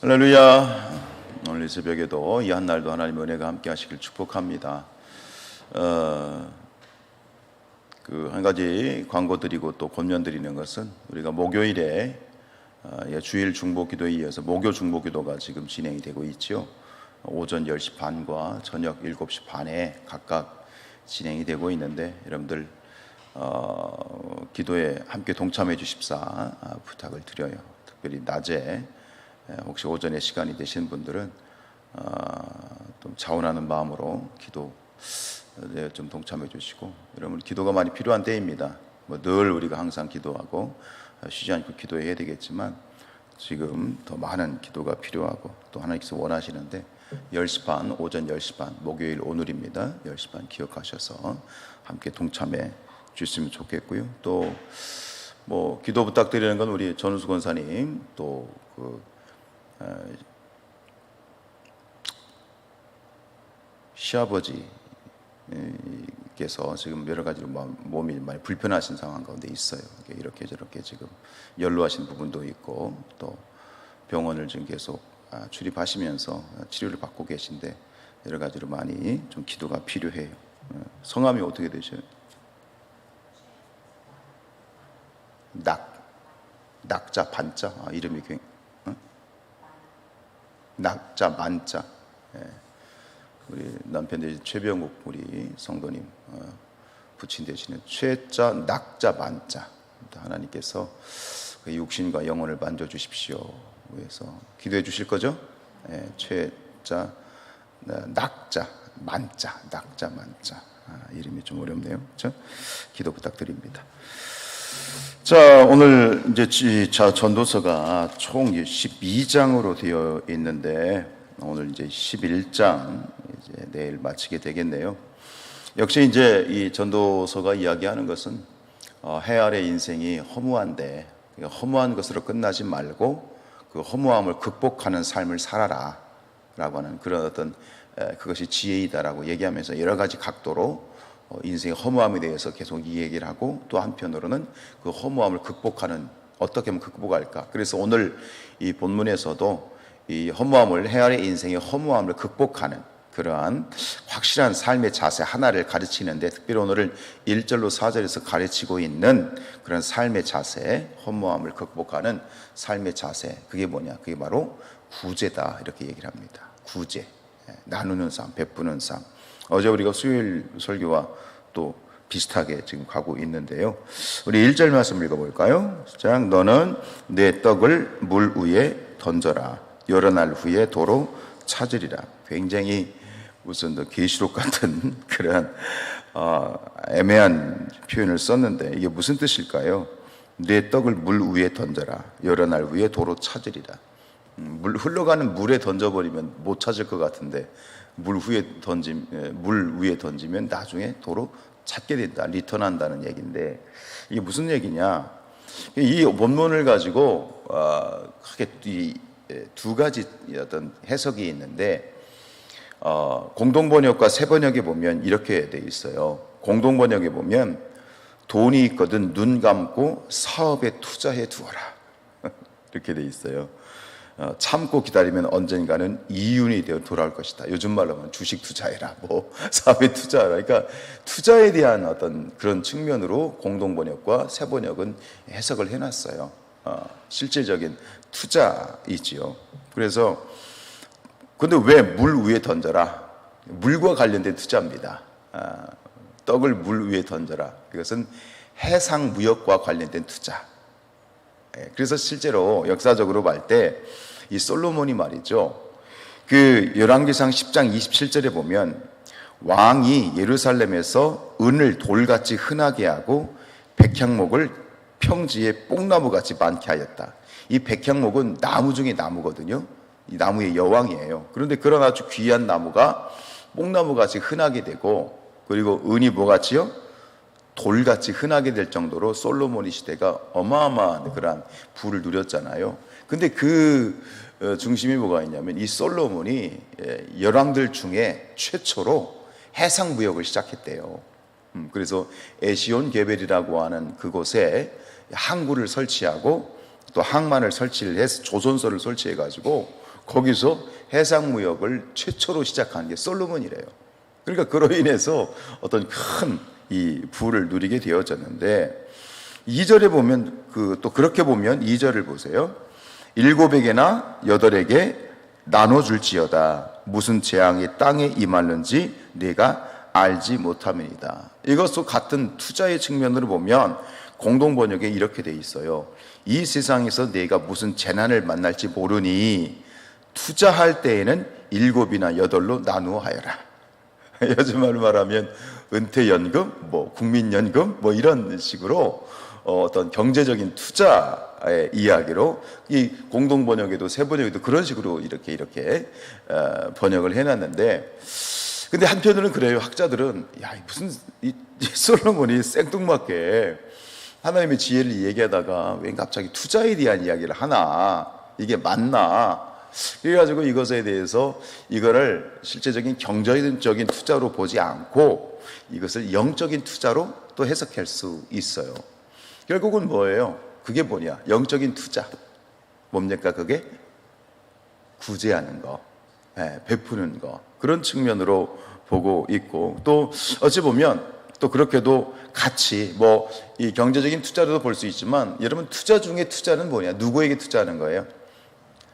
할렐루야. 오늘 이 새벽에도 이 한날도 하나님의 은혜가 함께 하시길 축복합니다. 한 가지 광고 드리고 또 권면 드리는 것은 우리가 목요일에 주일 중보기도에 이어서 목요 중보기도가 지금 진행이 되고 있죠. 오전 10시 반과 저녁 7시 반에 각각 진행이 되고 있는데 여러분들 기도에 함께 동참해 주십사 부탁을 드려요. 특별히 낮에 혹시 오전에 시간이 되신 분들은 좀 자원하는 마음으로 기도에 좀 동참해 주시고, 여러분 기도가 많이 필요한 때입니다. 늘 우리가 항상 기도하고 쉬지 않고 기도해야 되겠지만 지금 더 많은 기도가 필요하고 또 하나님께서 원하시는데 10시 반, 오전 10시 반, 목요일 오늘입니다. 10시 반 기억하셔서 함께 동참해 주시면 좋겠고요. 또 기도 부탁드리는 건 우리 전우수 권사님 또 시아버지께서 지금 여러 가지로 몸이 많이 불편하신 상황 가운데 있어요. 이렇게 저렇게 지금 연로하신 부분도 있고 또 병원을 지금 계속 출입하시면서 치료를 받고 계신데 여러 가지로 많이 좀 기도가 필요해요. 성함이 어떻게 되셔요? 낙자 반자, 이름이 낙자 만자. 우리 남편 되신 최병욱 우리 성도님 부친 되시는 최자 낙자 만자. 하나님께서 그 육신과 영혼을 만져 주십시오. 그래서 기도해 주실 거죠? 최자 낙자 만자, 낙자 만자. 이름이 좀 어렵네요. 그렇죠? 기도 부탁드립니다. 자, 오늘 이제 전도서가 총 12장으로 되어 있는데 오늘 이제 11장 이제 내일 마치게 되겠네요. 역시 이제 이 전도서가 이야기하는 것은 해 아래 인생이 허무한데 허무한 것으로 끝나지 말고 그 허무함을 극복하는 삶을 살아라 라고 하는 그런 어떤 그것이 지혜이다라고 얘기하면서 여러 가지 각도로 인생의 허무함에 대해서 계속 이 얘기를 하고 또 한편으로는 그 허무함을 극복하는, 어떻게 하면 극복할까. 그래서 오늘 이 본문에서도 이 허무함을, 해 아래 인생의 허무함을 극복하는 그러한 확실한 삶의 자세 하나를 가르치는데, 특별히 오늘은 1절로 4절에서 가르치고 있는 그런 삶의 자세, 허무함을 극복하는 삶의 자세, 그게 뭐냐? 그게 바로 구제다, 이렇게 얘기를 합니다. 구제, 나누는 삶, 베푸는 삶. 어제 우리가 수요일 설교와 또 비슷하게 지금 가고 있는데요. 우리 1절 말씀 읽어볼까요? 자, 너는 내 떡을 물 위에 던져라. 여러 날 후에 도로 찾으리라. 굉장히 무슨 계시록 같은 그런 애매한 표현을 썼는데 이게 무슨 뜻일까요? 내 떡을 물 위에 던져라. 여러 날 후에 도로 찾으리라. 흘러가는 물에 던져버리면 못 찾을 것 같은데 물 위에 던지면 나중에 도로 찾게 된다, 리턴한다는 얘기인데 이게 무슨 얘기냐? 이 본문을 가지고 크게 두 가지 어떤 해석이 있는데 공동번역과 새번역에 보면 이렇게 돼 있어요. 공동번역에 보면 돈이 있거든 눈 감고 사업에 투자해 두어라 이렇게 돼 있어요. 참고 기다리면 언젠가는 이윤이 되어 돌아올 것이다. 요즘 말로 하면 주식 투자해라, 사업에 투자하라. 그러니까 투자에 대한 어떤 그런 측면으로 공동번역과 새번역은 해석을 해놨어요. 실질적인 투자이지요. 그래서 근데 왜 물 위에 던져라? 물과 관련된 투자입니다. 떡을 물 위에 던져라. 이것은 해상 무역과 관련된 투자. 그래서 실제로 역사적으로 볼 때 이 솔로몬이 말이죠. 그 열왕기상 10장 27절에 보면 왕이 예루살렘에서 은을 돌같이 흔하게 하고 백향목을 평지에 뽕나무같이 많게 하였다. 이 백향목은 나무 중에 나무거든요. 이 나무의 여왕이에요. 그런데 그런 아주 귀한 나무가 뽕나무같이 흔하게 되고, 그리고 은이 뭐같이요? 돌같이 흔하게 될 정도로 솔로몬의 시대가 어마어마한 그런 부를 누렸잖아요. 근데 그 중심이 뭐가 있냐면 이 솔로몬이 열왕들 중에 최초로 해상 무역을 시작했대요. 그래서 에시온 게벨이라고 하는 그곳에 항구를 설치하고 또 항만을 설치를 해서 조선소를 설치해 가지고 거기서 해상무역을 최초로 시작한 게 솔로몬이래요. 그러니까 그로 인해서 어떤 큰 이 부를 누리게 되어졌는데, 2절에 보면 또 그렇게 보면 2절을 보세요. 7에게나 8에게 나눠줄지어다. 무슨 재앙이 땅에 임하는지 네가 알지 못함이니이다. 이것도 같은 투자의 측면으로 보면 공동번역에 이렇게 돼 있어요. 이 세상에서 네가 무슨 재난을 만날지 모르니 투자할 때에는 7이나 8로 나누어 하여라. 요즘 말로 말하면 은퇴연금, 국민연금, 이런 식으로 어떤 경제적인 투자의 이야기로 이 공동번역에도 세번역에도 그런 식으로 이렇게 번역을 해놨는데, 근데 한편으로는 그래요. 학자들은 무슨 이 솔로몬이 생뚱맞게 하나님의 지혜를 얘기하다가 왜 갑자기 투자에 대한 이야기를 하나, 이게 맞나? 그래가지고 이것에 대해서 이거를 실제적인 경제적인 투자로 보지 않고 이것을 영적인 투자로 또 해석할 수 있어요. 결국은 뭐예요? 그게 뭐냐? 영적인 투자. 뭡니까? 그게 구제하는 거, 베푸는 거, 그런 측면으로 보고 있고, 또 어찌 보면 또 그렇게도 같이 이 경제적인 투자로도 볼 수 있지만, 여러분 투자 중에 투자는 뭐냐? 누구에게 투자하는 거예요?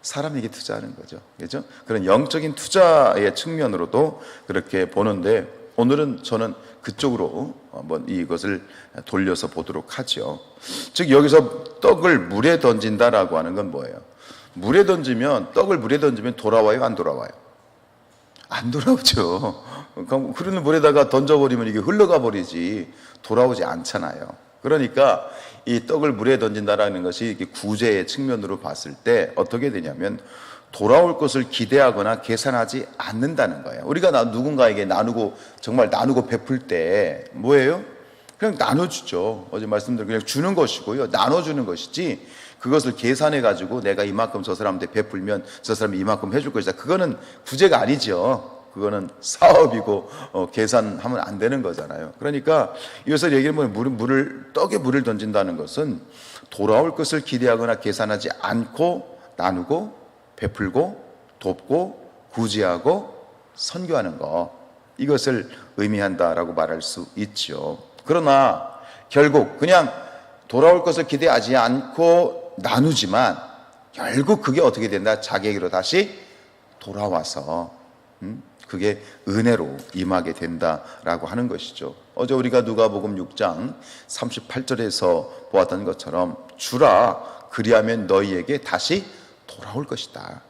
사람에게 투자하는 거죠. 그렇죠? 그런 영적인 투자의 측면으로도 그렇게 보는데, 오늘은 저는 그쪽으로 한번 이것을 돌려서 보도록 하죠. 즉 여기서 떡을 물에 던진다라고 하는 건 뭐예요? 떡을 물에 던지면 돌아와요? 안 돌아와요? 안 돌아오죠. 흐르는 물에다가 던져버리면 이게 흘러가 버리지 돌아오지 않잖아요. 그러니까 이 떡을 물에 던진다라는 것이 이렇게 구제의 측면으로 봤을 때 어떻게 되냐면, 돌아올 것을 기대하거나 계산하지 않는다는 거예요. 우리가 누군가에게 정말 나누고 베풀 때 뭐예요? 그냥 나눠주죠. 어제 말씀드린 그냥 주는 것이고요. 나눠주는 것이지, 그것을 계산해 가지고 내가 이만큼 저 사람한테 베풀면 저 사람이 이만큼 해줄 것이다. 그거는 구제가 아니죠. 그거는 사업이고 계산하면 안 되는 거잖아요. 그러니까 이것을 얘기하면 떡에 물을 던진다는 것은 돌아올 것을 기대하거나 계산하지 않고 나누고 베풀고 돕고 구제하고 선교하는 거, 이것을 의미한다라고 말할 수 있죠. 그러나 결국 그냥 돌아올 것을 기대하지 않고 나누지만 결국 그게 어떻게 된다? 자기에게로 다시 돌아와서 그게 은혜로 임하게 된다라고 하는 것이죠. 어제 우리가 누가복음 6장 38절에서 보았던 것처럼 주라, 그리하면 너희에게 다시 돌아올 것이다.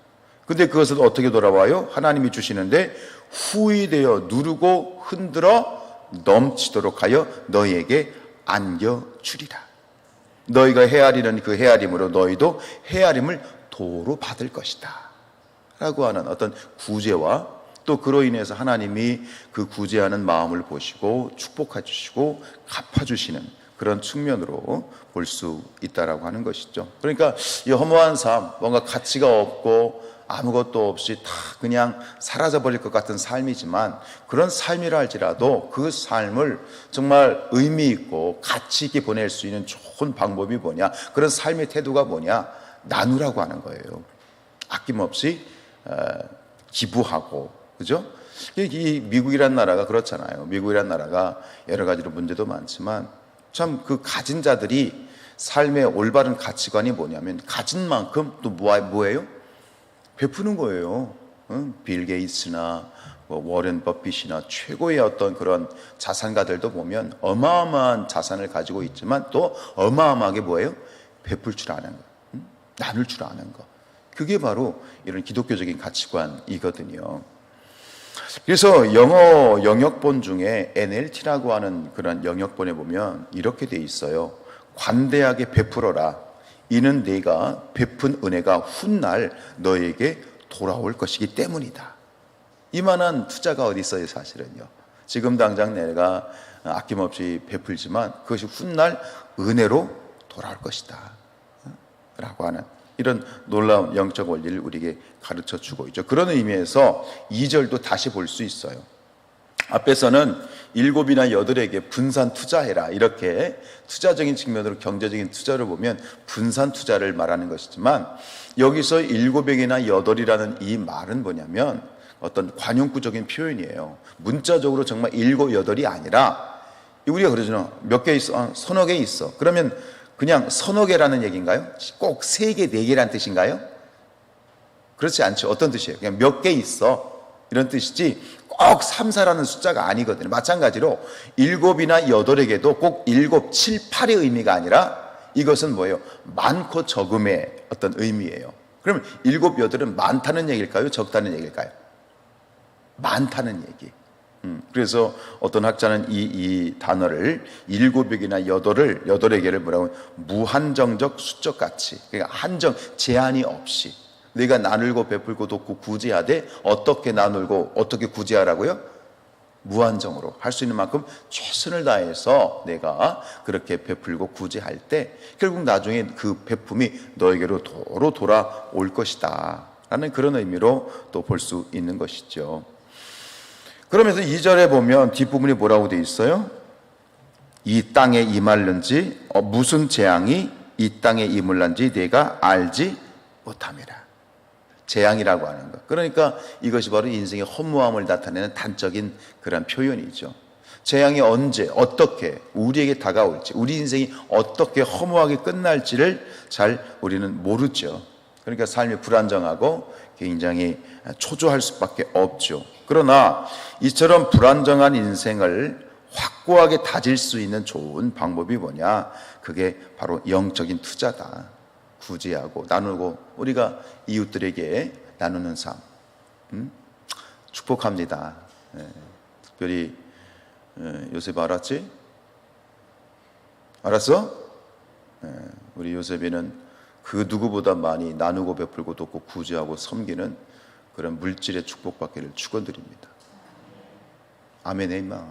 근데 그것은 어떻게 돌아와요? 하나님이 주시는데 후히 되어 누르고 흔들어 넘치도록 하여 너희에게 안겨주리라. 너희가 헤아리는 그 헤아림으로 너희도 헤아림을 도로 받을 것이다 라고 하는 어떤 구제와, 또 그로 인해서 하나님이 그 구제하는 마음을 보시고 축복해 주시고 갚아주시는 그런 측면으로 볼 수 있다라고 하는 것이죠. 그러니까 이 허무한 삶, 뭔가 가치가 없고 아무것도 없이 다 그냥 사라져버릴 것 같은 삶이지만, 그런 삶이라 할지라도 그 삶을 정말 의미 있고 가치 있게 보낼 수 있는 좋은 방법이 뭐냐, 그런 삶의 태도가 뭐냐, 나누라고 하는 거예요. 아낌없이 기부하고, 그죠? 이 미국이란 나라가 그렇잖아요. 미국이란 나라가 여러 가지로 문제도 많지만 참 그 가진 자들이 삶의 올바른 가치관이 뭐냐면, 가진 만큼 또 뭐예요? 베푸는 거예요. 빌 게이츠나 워렌 버핏이나 최고의 어떤 그런 자산가들도 보면 어마어마한 자산을 가지고 있지만 또 어마어마하게 뭐예요? 베풀 줄 아는 거, 나눌 줄 아는 거. 그게 바로 이런 기독교적인 가치관이거든요. 그래서 영어 영역본 중에 NLT라고 하는 그런 영역본에 보면 이렇게 돼 있어요. 관대하게 베풀어라. 이는 네가 베푼 은혜가 훗날 너에게 돌아올 것이기 때문이다. 이만한 투자가 어디 있어요, 사실은요. 지금 당장 내가 아낌없이 베풀지만 그것이 훗날 은혜로 돌아올 것이다 라고 하는 이런 놀라운 영적 원리를 우리에게 가르쳐 주고 있죠. 그런 의미에서 2절도 다시 볼 수 있어요. 앞에서는 7이나 8에게 분산 투자해라, 이렇게 투자적인 측면으로 경제적인 투자를 보면 분산 투자를 말하는 것이지만, 여기서 7에게나 8이라는 이 말은 뭐냐면 어떤 관용구적인 표현이에요. 문자적으로 정말 7, 8이 아니라, 우리가 그러잖아요. 몇 개 있어? 서너 개 있어. 그러면 그냥 서너 개라는 얘기인가요? 꼭 3개, 4개라는 뜻인가요? 그렇지 않죠. 어떤 뜻이에요? 그냥 몇 개 있어, 이런 뜻이지 꼭 3, 4라는 숫자가 아니거든요. 마찬가지로 7이나 8에게도 꼭 7, 7, 8의 의미가 아니라 이것은 뭐예요? 많고 적음의 어떤 의미예요. 그럼 7, 8은 많다는 얘기일까요? 적다는 얘기일까요? 많다는 얘기. 그래서 어떤 학자는 이 단어를 7에게나 8에게를 뭐라고, 무한정적 수적 가치, 그러니까 한정, 제한이 없이 내가 나누고 베풀고 돕고 구제하되, 어떻게 나누고 어떻게 구제하라고요? 무한정으로 할 수 있는 만큼 최선을 다해서 내가 그렇게 베풀고 구제할 때 결국 나중에 그 베품이 너에게로 도로 돌아올 것이다 라는 그런 의미로 또 볼 수 있는 것이죠. 그러면서 2절에 보면 뒷부분이 뭐라고 되어 있어요? 이 땅에 임할는지 무슨 재앙이 이 땅에 임을는지 내가 알지 못함이라. 재앙이라고 하는 것. 그러니까 이것이 바로 인생의 허무함을 나타내는 단적인 그런 표현이죠. 재앙이 언제, 어떻게 우리에게 다가올지, 우리 인생이 어떻게 허무하게 끝날지를 잘 우리는 모르죠. 그러니까 삶이 불안정하고 굉장히 초조할 수밖에 없죠. 그러나 이처럼 불안정한 인생을 확고하게 다질 수 있는 좋은 방법이 뭐냐? 그게 바로 영적인 투자다. 구제하고 나누고 우리가 이웃들에게 나누는 삶, 축복합니다. 특별히 요셉 알았지? 알았어? 우리 요셉이는 그 누구보다 많이 나누고 베풀고 돕고 구제하고 섬기는 그런 물질의 축복받기를 축원드립니다. 아멘, 임마.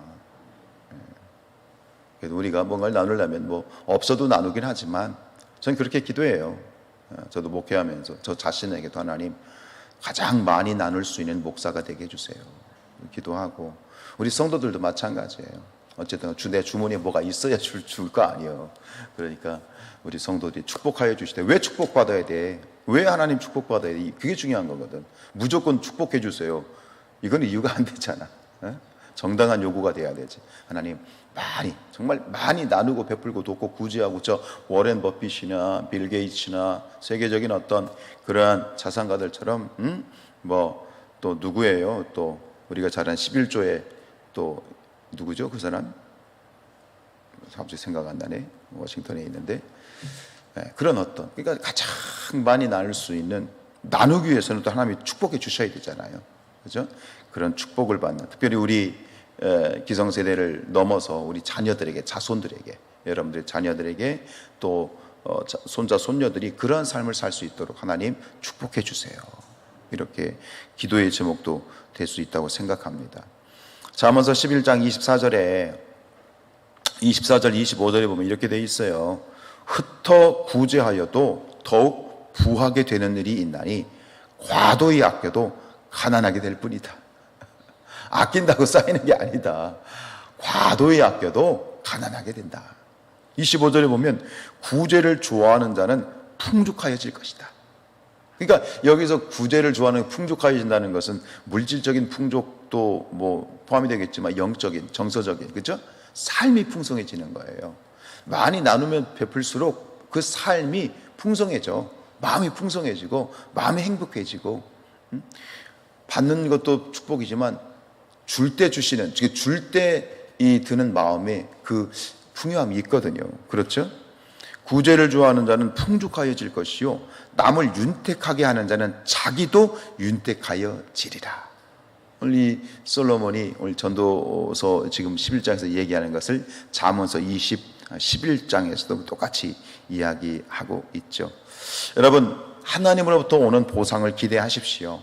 그래도 우리가 뭔가를 나누려면 뭐 없어도 나누긴 하지만 저는 그렇게 기도해요. 저도 목회하면서 저 자신에게도 하나님 가장 많이 나눌 수 있는 목사가 되게 해주세요. 기도하고 우리 성도들도 마찬가지예요. 어쨌든 내 주머니에 뭐가 있어야 줄 거 아니에요. 그러니까 우리 성도들이 축복하여 주시되, 왜 축복받아야 돼? 왜 하나님 축복받아야 돼? 그게 중요한 거거든. 무조건 축복해 주세요, 이건 이유가 안 되잖아. 정당한 요구가 돼야 되지. 하나님 많이, 정말 많이 나누고 베풀고 돕고 구제하고, 저 워렌 버핏이나 빌 게이츠나 세계적인 어떤 그러한 자산가들처럼 뭐 또 누구예요? 또 우리가 잘 아는 11조에 또 누구죠? 그 사람? 갑자기 생각 안 나네. 워싱턴에 있는데. 그런 어떤, 그러니까 가장 많이 나눌 수 있는, 나누기 위해서는 또 하나님이 축복해 주셔야 되잖아요. 그렇죠? 그런 축복을 받는, 특별히 우리 기성세대를 넘어서 우리 자녀들에게, 자손들에게, 여러분들의 자녀들에게 또 손자 손녀들이 그런 삶을 살 수 있도록 하나님 축복해 주세요. 이렇게 기도의 제목도 될 수 있다고 생각합니다. 잠언서 11장 24절 25절에 보면 이렇게 돼 있어요. 흩어 구제하여도 더욱 부하게 되는 일이 있나니 과도히 아껴도 가난하게 될 뿐이다. 아낀다고 쌓이는 게 아니다. 과도히 아껴도 가난하게 된다. 25절에 보면 구제를 좋아하는 자는 풍족하여질 것이다. 그러니까 여기서 구제를 좋아하는, 풍족하여진다는 것은 물질적인 풍족도 뭐 포함이 되겠지만 영적인, 정서적인, 그렇죠? 삶이 풍성해지는 거예요. 많이 나누면 베풀수록 그 삶이 풍성해져. 마음이 풍성해지고 마음이 행복해지고, 받는 것도 축복이지만 줄 때 주시는, 줄 때 이 드는 마음에 그 풍요함이 있거든요. 그렇죠? 구제를 좋아하는 자는 풍족하여질 것이요 남을 윤택하게 하는 자는 자기도 윤택하여지리라. 오늘 이 솔로몬이 오늘 전도서 지금 11장에서 얘기하는 것을 잠언서 11장에서도 똑같이 이야기하고 있죠. 여러분, 하나님으로부터 오는 보상을 기대하십시오.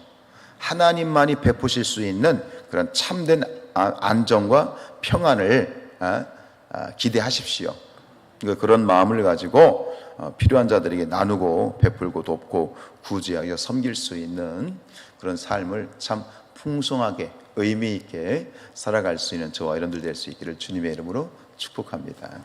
하나님만이 베푸실 수 있는 그런 참된 안정과 평안을 기대하십시오. 그러니까 그런 마음을 가지고 필요한 자들에게 나누고 베풀고 돕고 구제하여 섬길 수 있는 그런 삶을 참 풍성하게 의미 있게 살아갈 수 있는 저와 여러분들 될 수 있기를 주님의 이름으로 축복합니다.